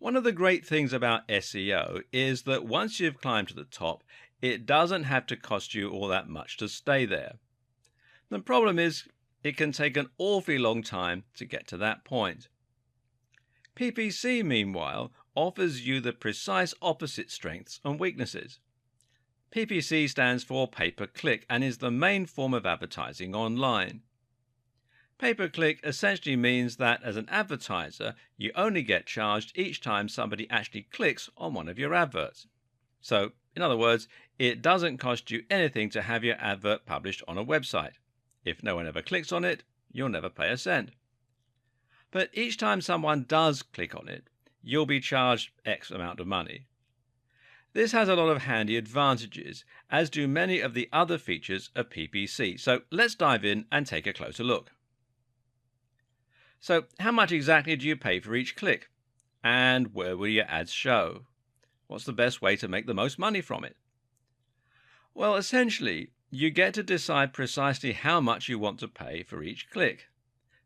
One of the great things about SEO is that once you've climbed to the top, it doesn't have to cost you all that much to stay there. The problem is it can take an awfully long time to get to that point. PPC, meanwhile, offers you the precise opposite strengths and weaknesses. PPC stands for pay-per-click and is the main form of advertising online. Pay-per-click essentially means that as an advertiser, you only get charged each time somebody actually clicks on one of your adverts. So, in other words, it doesn't cost you anything to have your advert published on a website. If no one ever clicks on it, you'll never pay a cent. But each time someone does click on it, you'll be charged X amount of money. This has a lot of handy advantages, as do many of the other features of PPC. So let's dive in and take a closer look. So how much exactly do you pay for each click? And where will your ads show? What's the best way to make the most money from it? Well, essentially, you get to decide precisely how much you want to pay for each click.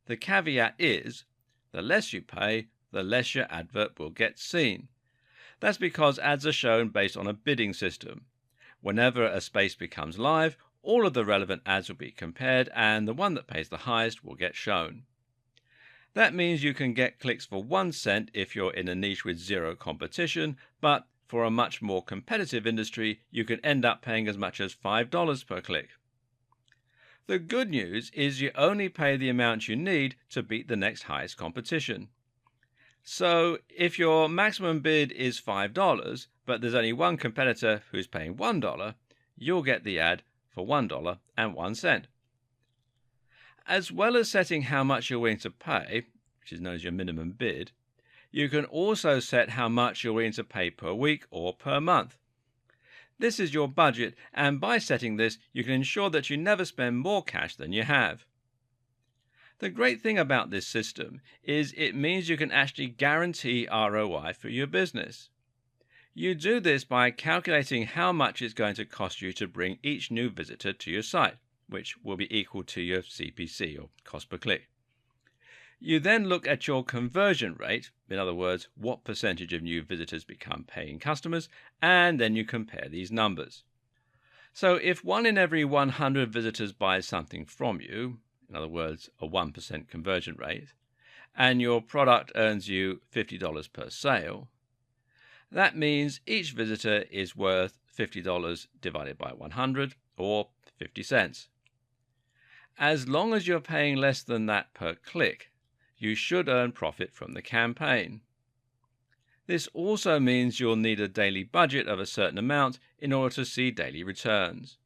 The caveat is, the less you pay, the less your advert will get seen. That's because ads are shown based on a bidding system. Whenever a space becomes live, all of the relevant ads will be compared and the one that pays the highest will get shown. That means you can get clicks for 1 cent if you're in a niche with zero competition, but for a much more competitive industry, you can end up paying as much as $5 per click. The good news is you only pay the amount you need to beat the next highest competition. So if your maximum bid is $5, but there's only one competitor who's paying $1, you'll get the ad for $1.01. As well as setting how much you're willing to pay, which is known as your minimum bid, you can also set how much you're willing to pay per week or per month. This is your budget, and by setting this, you can ensure that you never spend more cash than you have. The great thing about this system is it means you can actually guarantee ROI for your business. You do this by calculating how much it's going to cost you to bring each new visitor to your site, which will be equal to your CPC, or cost per click. You then look at your conversion rate, in other words, what percentage of new visitors become paying customers, and then you compare these numbers. So if 1 in every 100 visitors buys something from you, in other words, a 1% conversion rate, and your product earns you $50 per sale, that means each visitor is worth $50 divided by 100, or 50 cents. As long as you're paying less than that per click, you should earn profit from the campaign. This also means you'll need a daily budget of a certain amount in order to see daily returns.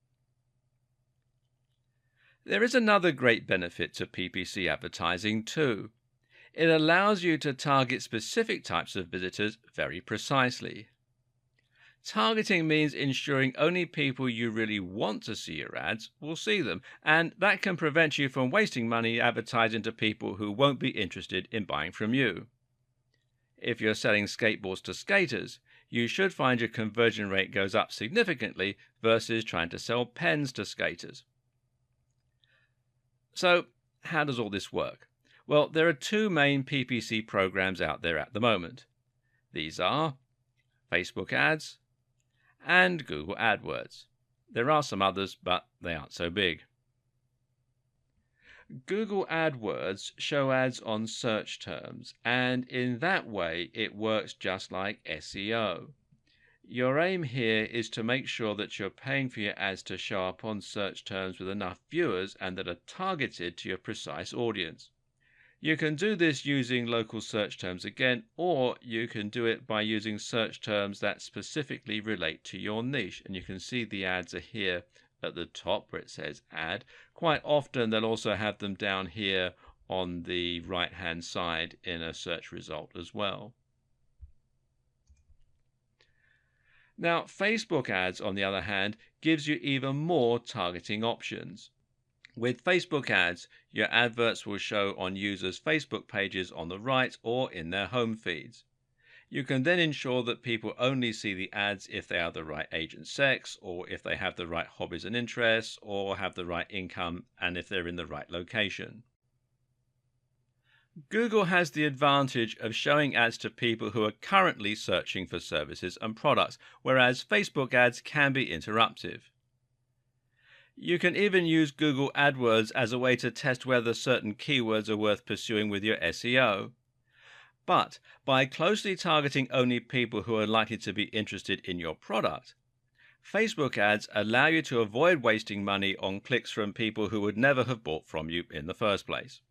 There is another great benefit to PPC advertising too. It allows you to target specific types of visitors very precisely. Targeting means ensuring only people you really want to see your ads will see them, and that can prevent you from wasting money advertising to people who won't be interested in buying from you. If you're selling skateboards to skaters, you should find your conversion rate goes up significantly versus trying to sell pens to skaters. So, how does all this work? Well, there are 2 main PPC programs out there at the moment. These are Facebook ads and Google AdWords. There are some others, but they aren't so big. Google AdWords show ads on search terms, and in that way it works just like SEO. Your aim here is to make sure that you're paying for your ads to show up on search terms with enough viewers and that are targeted to your precise audience. You can do this using local search terms again, or you can do it by using search terms that specifically relate to your niche. And you can see the ads are here at the top where it says ad. Quite often they'll also have them down here on the right hand side in a search result as well. Now, Facebook ads, on the other hand, gives you even more targeting options. With Facebook ads, your adverts will show on users' Facebook pages on the right or in their home feeds. You can then ensure that people only see the ads if they are the right age and sex, or if they have the right hobbies and interests, or have the right income, and if they're in the right location. Google has the advantage of showing ads to people who are currently searching for services and products, whereas Facebook ads can be interruptive. You can even use Google AdWords as a way to test whether certain keywords are worth pursuing with your SEO. But by closely targeting only people who are likely to be interested in your product, Facebook ads allow you to avoid wasting money on clicks from people who would never have bought from you in the first place.